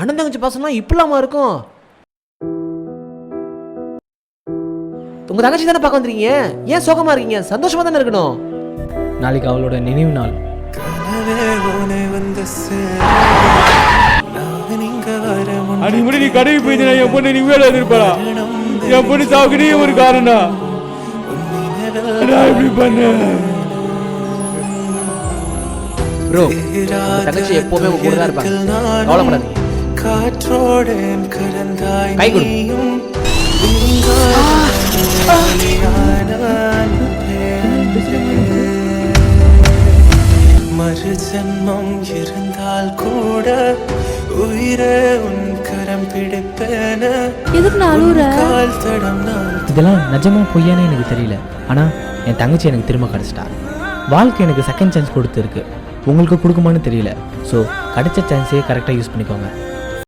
அண்ணன் தங்கச்சி பாசம்லாம் இப்பலாமா இருக்கும்? உங்க தங்கச்சி தானே பார்க்க வந்துருக்கீங்க, ஏன் சோகமா இருக்கீங்க? சந்தோஷமா தானே இருக்கணும். நாளைக்கு அவளோட நினைவு நாள். அன்னைக்கு முடி நீ கடைக்கு போயிருந்தா என் பொண்ணு நீ வேலை எதிர்ப்பாடா. என் பொண்ணு சாவுக்கு நீ ஒரு காரணம். இப்படி பண்ண ப்ரோ, தங்கச்சி எப்பவுமே உங்க கூட தான் இருப்பாங்க, கவலைப்படாதீங்க. கை கொடு. மறு ஜென்மம் இருந்தால் கூட உயிரே உன் கரம் பிடிப்பேன. இதெல்லாம் நிஜமா பொய்யானே எனக்கு தெரியல. ஆனால் என் தங்கச்சி எனக்கு திரும்ப கிடச்சிட்டா. வாழ்க்கை எனக்கு செகண்ட் சான்ஸ் கொடுத்துருக்கு, உங்களுக்கு கொடுக்குமான்னு தெரியல. ஸோ கிடைச்ச சான்ஸே கரெக்டாக யூஸ் பண்ணிக்கோங்க.